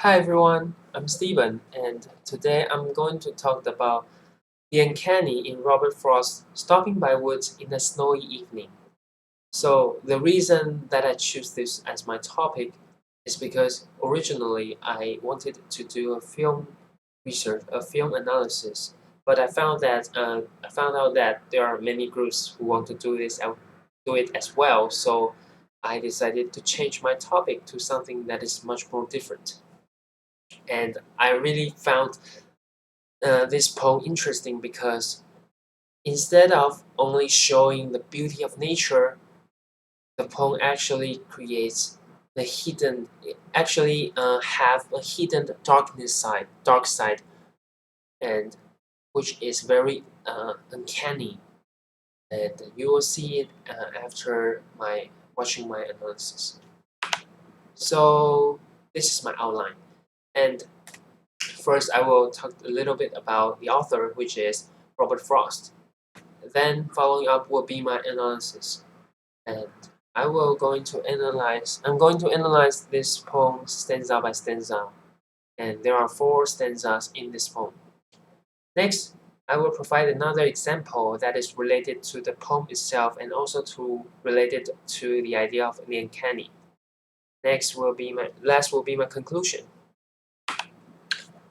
Hi everyone, I'm Steven, and today I'm going to talk about the uncanny in Robert Frost's Stopping by Woods in a Snowy Evening. So, the reason that I choose this as my topic is because originally I wanted to do a film research, a film analysis, but I found out that there are many groups who want to do it as well. So, I decided to change my topic to something that is much more different. And I really found this poem interesting because instead of only showing the beauty of nature, the poem actually creates the hidden, actually have a hidden dark side, and which is very uncanny. And you will see it after my watching my analysis. So this is my outline, and first I will talk a little bit about the author, which is Robert Frost. Then following up will be my analysis, and I'm going to analyze this poem stanza by stanza, and there are four stanzas in this poem. Next, I will provide another example that is related to the poem itself and also related to the idea of the uncanny. Last will be my conclusion.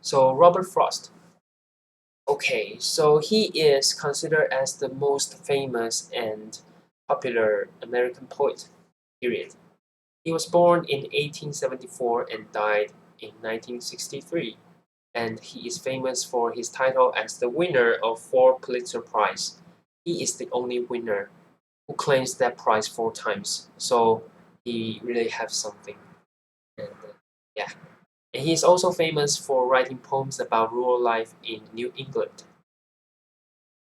So Robert Frost. Okay, so he is considered as the most famous and popular American poet, period. He was born in 1874 and died in 1963, and he is famous for his title as the winner of 4 Pulitzer Prize. He is the only winner who claims that prize 4 times, so he really has something. And yeah, and he is also famous for writing poems about rural life in New England.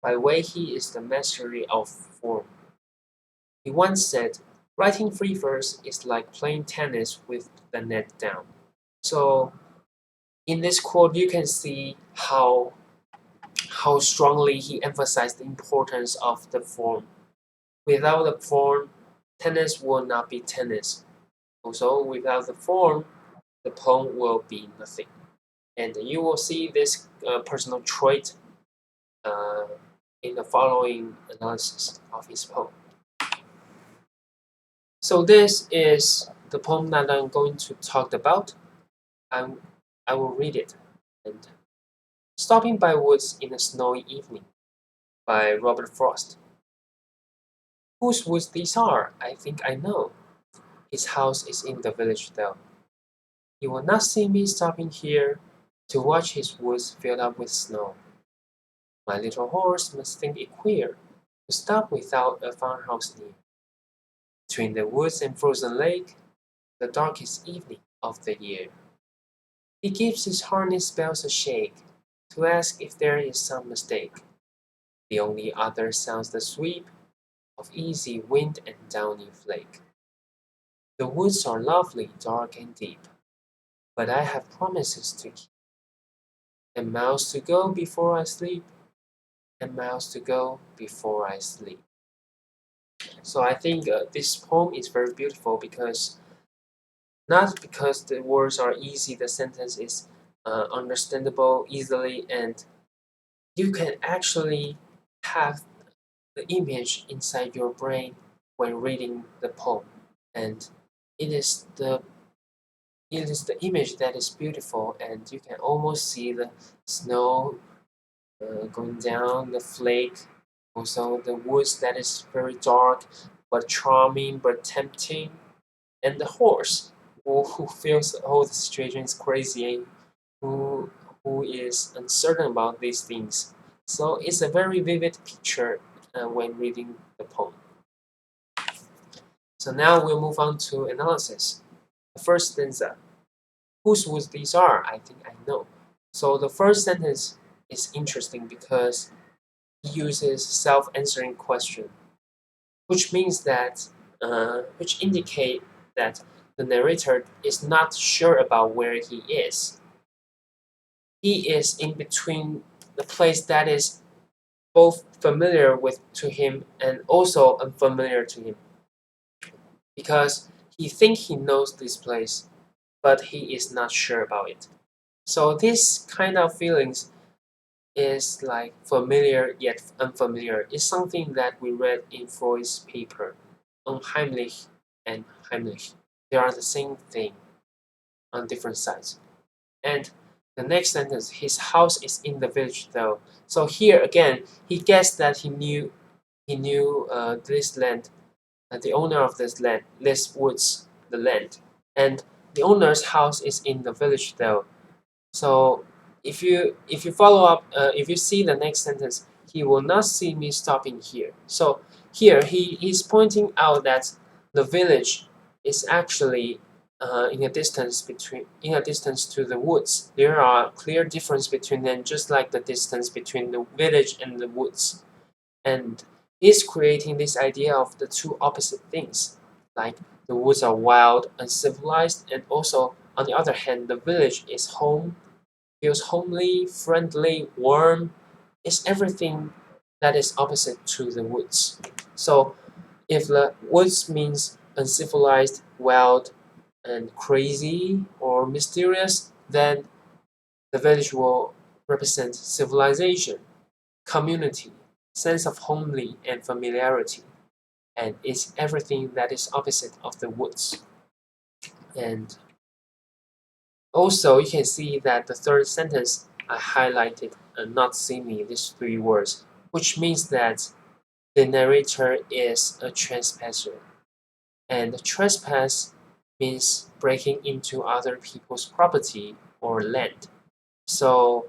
By the way, he is the mastery of form. He once said, writing free verse is like playing tennis with the net down. So in this quote, you can see how strongly he emphasized the importance of the form. Without the form, tennis will not be tennis. Also, without the form, the poem will be nothing. And you will see this personal trait uh, in the following analysis of his poem. So this is the poem that I'm going to talk about. I'm, I will read it. And Stopping by Woods in a Snowy Evening by Robert Frost. Whose woods these are, I think I know. His house is in the village though. You will not see me stopping here to watch his woods filled up with snow. My little horse must think it queer to stop without a farmhouse near. Between the woods and frozen lake, the darkest evening of the year. He gives his harness bells a shake to ask if there is some mistake. The only other sounds the sweep of easy wind and downy flake. The woods are lovely, dark and deep, but I have promises to keep, and miles to go before I sleep, and miles to go before I sleep. So I think this poem is very beautiful because not because the words are easy, the sentence is understandable easily, and you can actually have the image inside your brain when reading the poem, and it is the it is the image that is beautiful, and you can almost see the snow going down, the flake, also the woods that is very dark but charming but tempting, and the horse who feels oh the situation is crazy and who is uncertain about these things. So it's a very vivid picture when reading the poem. So now we'll move on to analysis. The first stanza. Whose woods these are, I think I know. So the first sentence is interesting because he uses self-answering question, which means that which indicate that the narrator is not sure about where he is. He is in between the place that is both familiar with to him and also unfamiliar to him because he thinks he knows this place, but he is not sure about it. So this kind of feelings is like familiar yet unfamiliar. It's something that we read in Freud's paper, unheimlich and heimlich. They are the same thing on different sides. And the next sentence, his house is in the village though. So here again, he guessed that he knew this land, the owner of this land, this woods, the land, and the owner's house is in the village though. So if you follow up, if you see the next sentence, he will not see me stopping here. So here he's pointing out that the village is actually in a distance to the woods. There are clear difference between them, just like the distance between the village and the woods. And he's creating this idea of the two opposite things, like the woods are wild, uncivilized, and also on the other hand, the village is home, feels homely, friendly, warm. It's everything that is opposite to the woods. So if the woods means uncivilized, wild, and crazy or mysterious, then the village will represent civilization, community, sense of homely and familiarity, and it's everything that is opposite of the woods. And also, you can see that the third sentence I highlighted not see me, these three words, which means that the narrator is a trespasser. And trespass means breaking into other people's property or land. So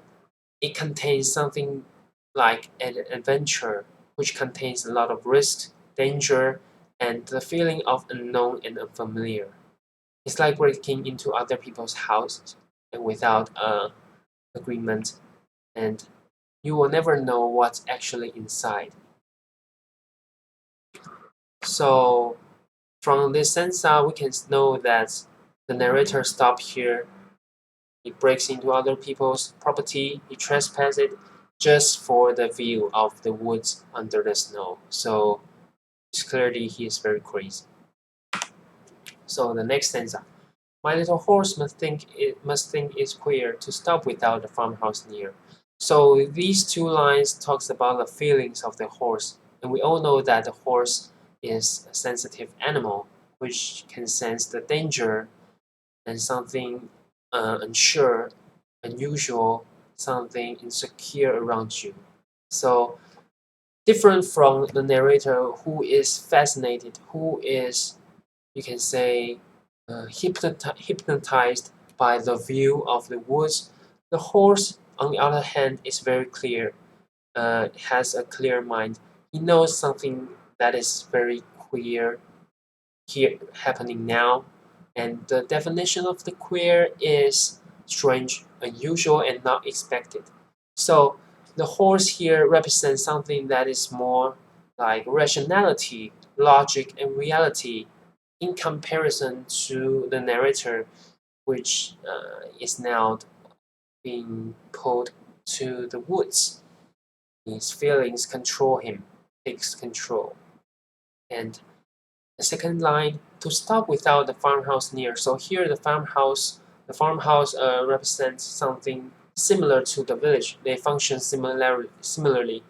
it contains something like an adventure, which contains a lot of risk, danger, and the feeling of unknown and unfamiliar. It's like breaking into other people's houses and without agreement, and you will never know what's actually inside. So from this sense we can know that the narrator stopped here. He breaks into other people's property, he trespasses it just for the view of the woods under the snow. So it's clearly he is very crazy. So the next stanza. My little horse must think it's queer to stop without the farmhouse near. So these two lines talks about the feelings of the horse, and we all know that the horse is a sensitive animal which can sense the danger and something unsure, unusual, something insecure around you. So different from the narrator who is fascinated, who is, you can say, hypnotized by the view of the woods. The horse, on the other hand, is very clear, has a clear mind. He knows something that is very queer here happening now, and the definition of the queer is strange, unusual, and not expected. So the horse here represents something that is more like rationality, logic, and reality in comparison to the narrator, which is now being pulled to the woods. His feelings control him, takes control. And the second line, to stop without the farmhouse near. So here the farmhouse represents something similar to the village. They function similarly.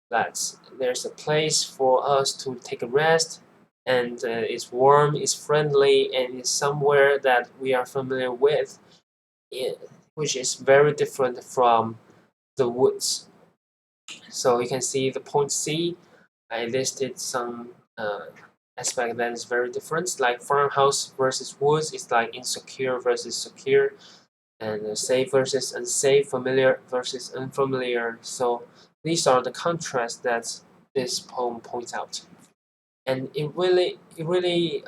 That there's a place for us to take a rest, and it's warm, it's friendly, and it's somewhere that we are familiar with, eh, which is very different from the woods. So you can see the point C. I listed some aspect that is very different, like farmhouse versus woods. It's like insecure versus secure, and safe versus unsafe, familiar versus unfamiliar. So these are the contrasts that this poem points out, and it really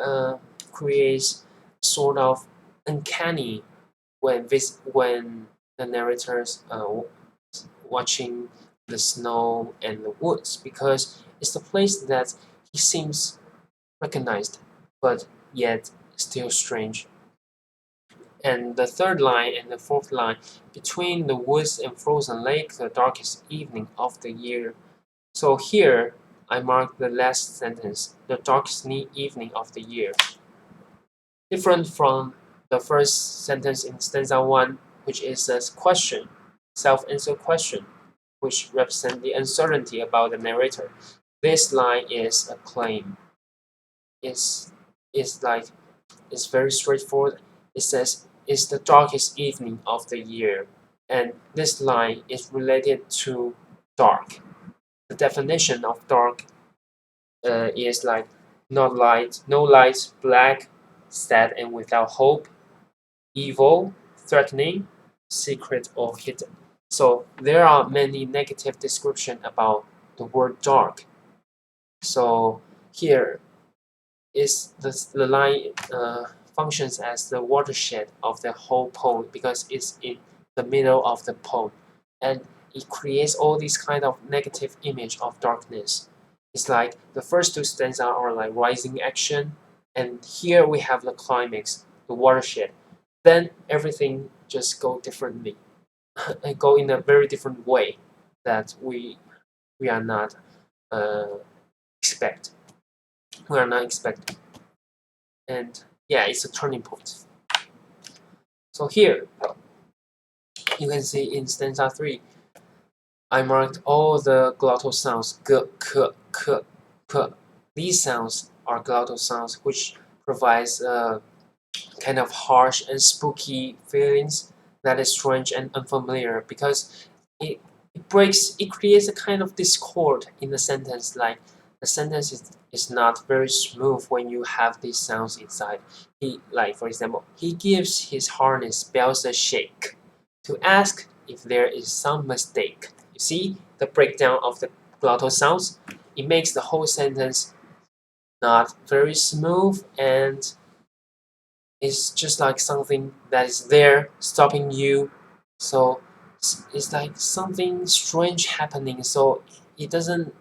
creates sort of uncanny when the narrators watching the snow and the woods, because it's the place that he seems recognized, but yet still strange. And the third line and the fourth line, between the woods and frozen lake, the darkest evening of the year. So here I mark the last sentence, the darkest evening of the year. Different from the first sentence in stanza 1, which is a question, self-answer question, which represents the uncertainty about the narrator. This line is a claim. It's, it's like it's very straightforward. It says it's the darkest evening of the year, and this line is related to dark. The definition of dark is like not light, no light, black, sad and without hope, evil, threatening, secret or hidden. So there are many negative descriptions about the word dark. So here is the line functions as the watershed of the whole poem because it's in the middle of the poem, and it creates all these kind of negative image of darkness. It's like the first two stanzas are like rising action, and here we have the climax, the watershed. Then everything just go differently and go in a very different way that we are not uh, expect. We are not expecting. And yeah, it's a turning point. So here you can see in stanza 3, I marked all the glottal sounds g, k, k, p. These sounds are glottal sounds which provides kind of harsh and spooky feelings that is strange and unfamiliar because it, it creates a kind of discord in the sentence, like the sentence is not very smooth when you have these sounds inside. He, like for example, he gives his harness bells a shake to ask if there is some mistake. You see the breakdown of the glottal sounds? It makes the whole sentence not very smooth, and it's just like something that is there stopping you. So it's like something strange happening. So it doesn't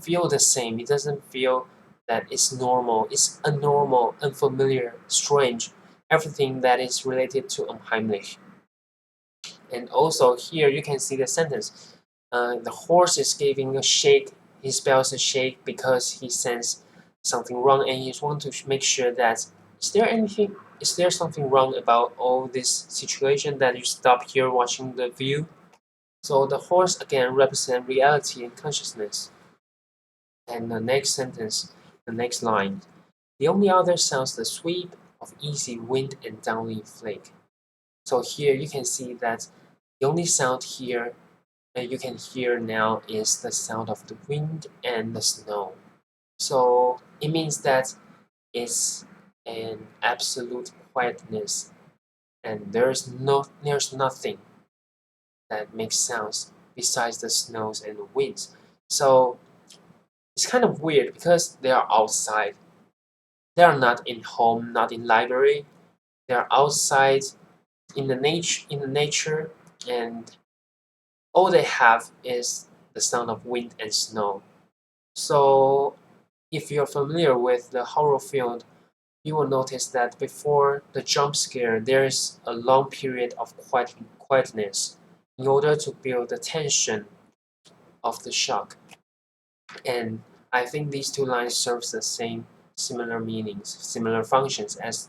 feel the same. It doesn't feel that it's normal. It's abnormal, unfamiliar, strange. Everything that is related to unheimlich. And also here you can see the sentence. The horse is giving a shake. He spells a shake because he senses something wrong, and he wants to make sure that is there something wrong about all this situation that you stop here watching the view? So the horse again represents reality and consciousness. And the next sentence, the next line, the only other sounds the sweep of easy wind and downly flake. So here you can see that the only sound here that you can hear now is the sound of the wind and the snow. So it means that it's an absolute quietness, and there's nothing that makes sounds besides the snows and the winds. So it's kind of weird because they are outside. They are not in home, not in library. They are outside in the nature, and all they have is the sound of wind and snow. So if you're familiar with the horror film, you will notice that before the jump scare, there's a long period of quietness in order to build the tension of the shock. And I think these two lines serve the same similar meanings, similar functions as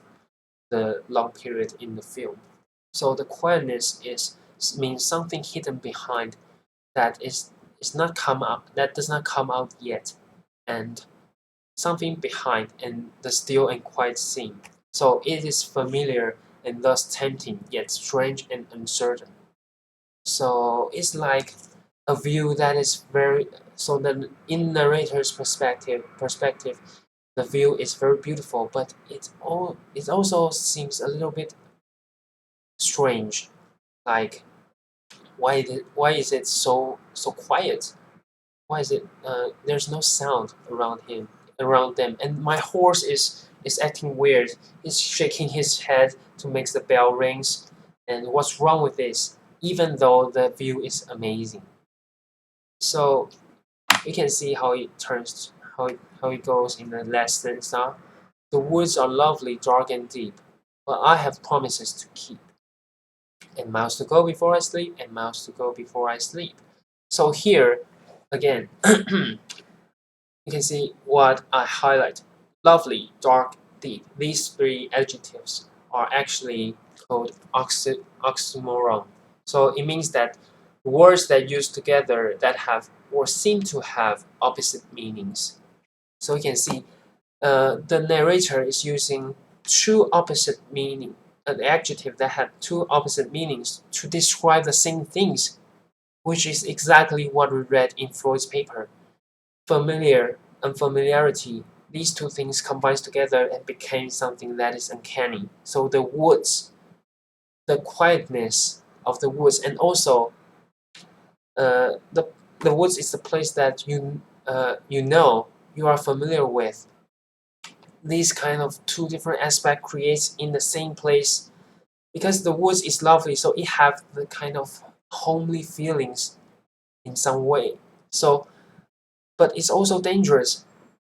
the long period in the film. So the quietness means something hidden behind is not come up that does not come out yet, and something behind and the still and quiet scene. So it is familiar and thus tempting, yet strange and uncertain. So it's like a view that is very so that in narrator's perspective, the view is very beautiful, but it also seems a little bit strange. Like why is it so quiet? Why is it there's no sound around them, and my horse is acting weird. He's shaking his head to make the bell rings, and what's wrong with this, even though the view is amazing? So you can see how it turns, how it goes in the last stanza. The woods are lovely, dark and deep, but I have promises to keep, and miles to go before I sleep, and miles to go before I sleep. So here again you can see what I highlight. Lovely, dark, deep. These three adjectives are actually called oxymoron. So it means that words that use together that have or seem to have opposite meanings. So you can see the narrator is using two opposite meaning, an adjective that have two opposite meanings to describe the same things, which is exactly what we read in Freud's paper. Familiar and familiarity, these two things combined together and became something that is uncanny. So the woods, the quietness of the woods, and also the woods is the place that you know you are familiar with. These kind of two different aspects creates in the same place because the woods is lovely, so it have the kind of homely feelings in some way. So, but it's also dangerous.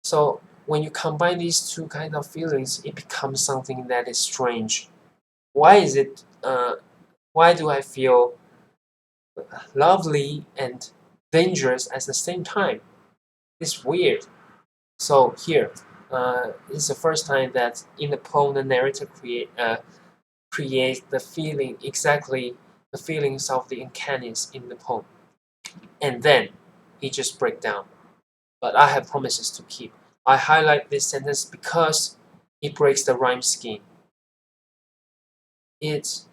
So when you combine these two kind of feelings, it becomes something that is strange. Why is it? Why do I feel lovely and dangerous at the same time? It's weird. So here, it's the first time that in the poem the narrator create the feeling exactly the feelings of the uncanniness in the poem, and then he just break down. But I have promises to keep. I highlight this sentence because it breaks the rhyme scheme. It's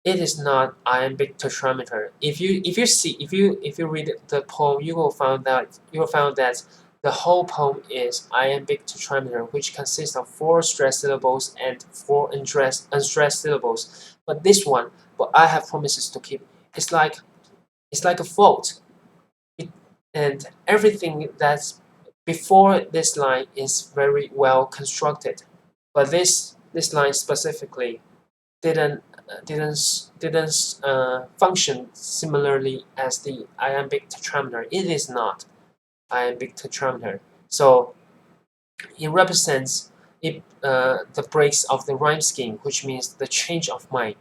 it is not iambic tetrameter. If you read the poem, you will find that the whole poem is iambic tetrameter, which consists of four stressed syllables and four unstressed syllables. But this one, but I have promises to keep. It's like it's like a fault. It, and everything that's before this line is very well constructed. But this line specifically didn't function similarly as the iambic tetrameter. It is not iambic tetrameter. So it represents the breaks of the rhyme scheme, which means the change of mind,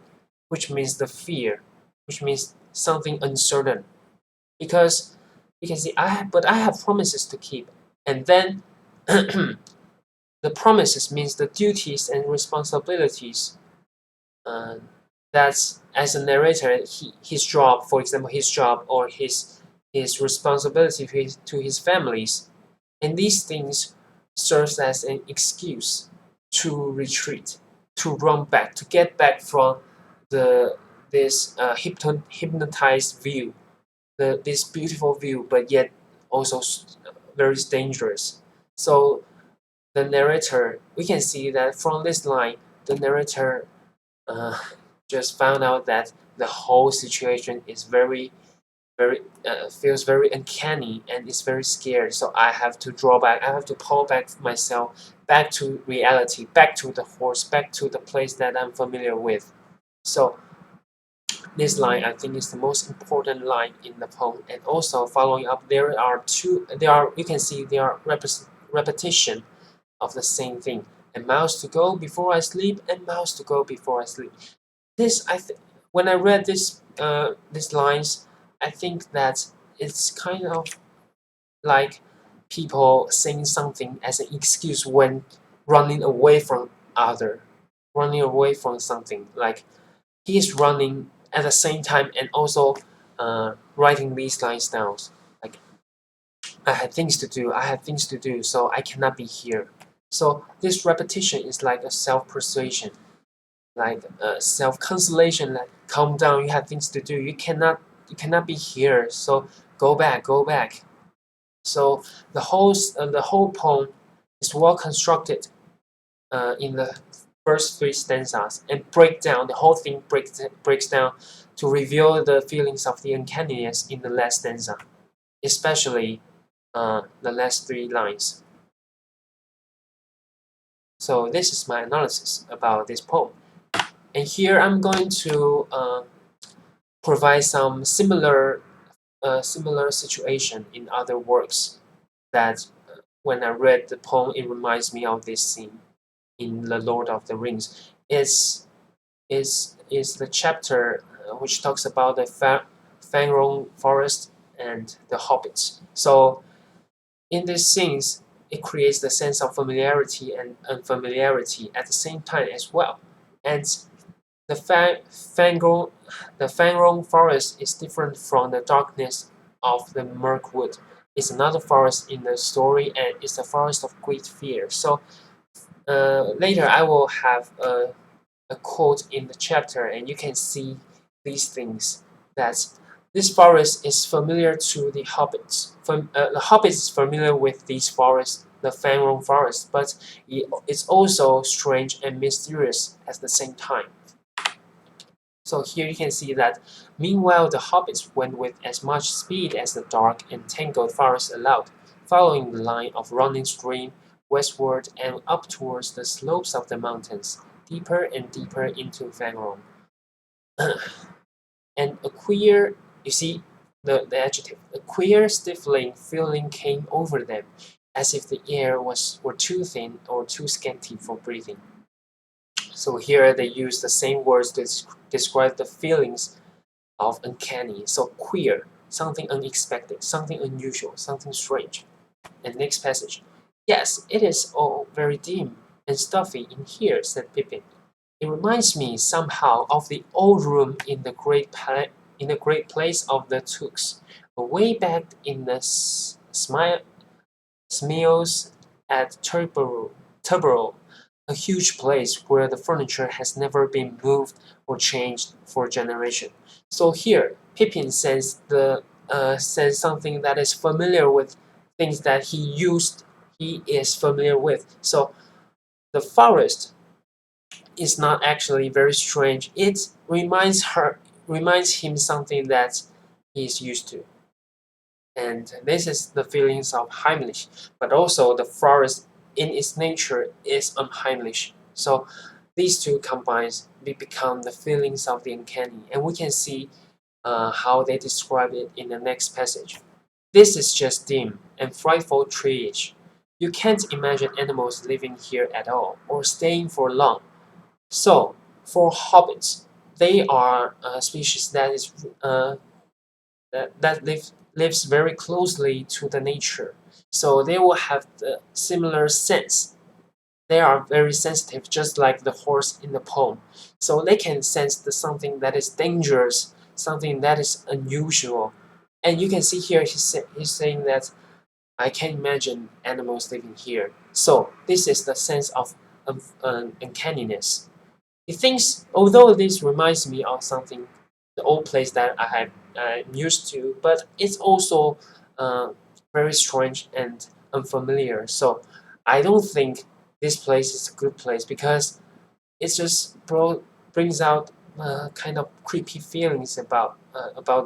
which means the fear, which means something uncertain. Because you can see, I have promises to keep, and then the promises means the duties and responsibilities. Uh, that's as a narrator, his job, for example, his job or his responsibility to his families, and these things serves as an excuse to retreat, to run back, to get back from the this hypnotized view, this beautiful view, but yet also very dangerous. So the narrator, we can see that from this line, the narrator uh, just found out that the whole situation is very feels very uncanny and is very scared. So I have to draw back. I have to pull back myself back to reality, back to the horse, back to the place that I'm familiar with. So this line I think is the most important line in the poem. And also following up, there are two. There are you can see there are repetition of the same thing. And miles to go before I sleep, and miles to go before I sleep. This when I read these lines, I think that it's kind of like people saying something as an excuse when running away from other, running away from something. Like he is running at the same time and also writing these lines down. Like I had things to do, I have things to do, so I cannot be here. So this repetition is like a self-persuasion, like self-consolation, like calm down, you have things to do, you cannot be here, so go back, go back. So the whole poem is well constructed in the first three stanzas and break down the whole thing breaks down to reveal the feelings of the uncanniness in the last stanza, especially the last three lines. So this is my analysis about this poem, and here I'm going to provide some similar situation in other works that when I read the poem, it reminds me of this scene in The Lord of the Rings. Is the chapter which talks about the Fangron forest and the hobbits. So in these scenes, it creates the sense of familiarity and unfamiliarity at the same time as well. And the Fangrong forest is different from the darkness of the Mirkwood. It's another forest in the story, and it's a forest of great fear. So later I will have a quote in the chapter, and you can see these things. That this forest is familiar to the hobbits. The hobbits is familiar with these forests, the Fangrong forest, but it's also strange and mysterious at the same time. So here you can see that meanwhile the hobbits went with as much speed as the dark and tangled forest allowed, following the line of running stream westward and up towards the slopes of the mountains, deeper and deeper into Fangron. And a queer, you see the adjective, a queer stifling feeling came over them, as if the air were too thin or too scanty for breathing. So here they use the same words to describe the feelings of uncanny. So queer, something unexpected, something unusual, something strange. And next passage. Yes, it is all very dim and stuffy in here, said Pippin. It reminds me somehow of the old room in the great place of the Tooks, way back in the Smeals at Turborough, a huge place where the furniture has never been moved or changed for a generation. So here, Pippin says something that is familiar with things that he is familiar with. So the forest is not actually very strange. It reminds him something that he is used to. And this is the feelings of Heimlich, but also the forest in its nature is unheimlich. So these two combines become the feelings of the uncanny, and we can see how they describe it in the next passage. This is just dim and frightful treeage. You can't imagine animals living here at all, or staying for long. So, for hobbits, they are a species that lives very closely to the nature. So they will have the similar sense. They are very sensitive, just like the horse in the poem. So they can sense something that is dangerous, something that is unusual. And you can see here he's saying that I can imagine animals living here. So this is the sense of uncanniness. He thinks, although this reminds me of something, the old place that I'm used to, but it's also uh, very strange and unfamiliar. So I don't think this place is a good place because it just brings out kind of creepy feelings about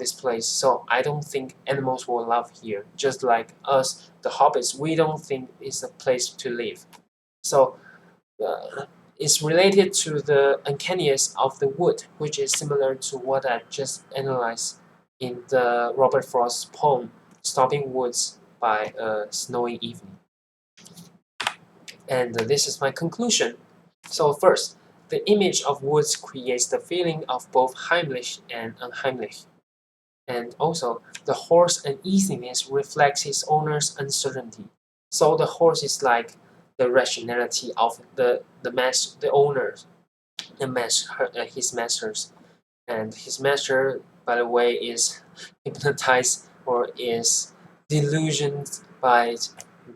this place. So I don't think animals will love here. Just like us, the hobbits, we don't think it's a place to live. So uh, is related to the uncanniness of the wood, which is similar to what I just analyzed in the Robert Frost poem "Stopping Woods" by a Snowy Evening. And this is my conclusion. So first, the image of woods creates the feeling of both heimlich and unheimlich. And also, the horse's uneasiness reflects his owner's uncertainty. So the horse is like the rationality of the owner, his masters, and his master, by the way, is hypnotized or is delusioned by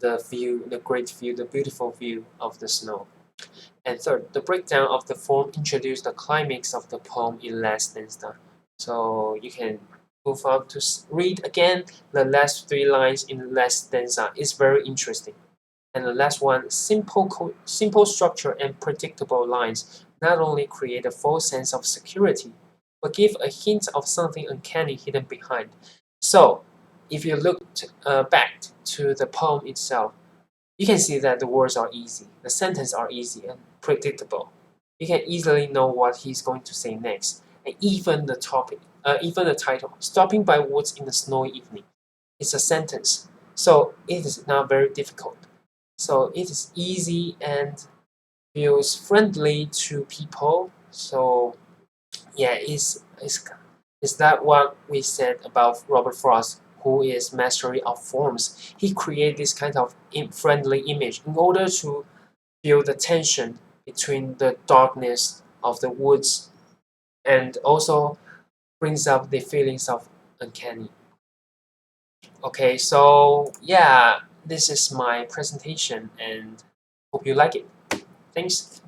the great view, the beautiful view of the snow. And third, the breakdown of the form introduced the climax of the poem in last stanza. So you can move on to read again the last three lines in the last stanza. It's very interesting. And the last one, simple structure and predictable lines not only create a false sense of security, but give a hint of something uncanny hidden behind. So, if you look back to the poem itself, you can see that the words are easy, the sentences are easy and predictable. You can easily know what he's going to say next, and even the topic, even the title, "Stopping by Woods in the Snowy Evening," is a sentence, so it is not very difficult. So it is easy and feels friendly to people. So yeah, is that what we said about Robert Frost, who is mastery of forms? He created this kind of friendly image in order to feel the tension between the darkness of the woods, and also brings up the feelings of uncanny. Okay, so yeah, this is my presentation and hope you like it. Thanks.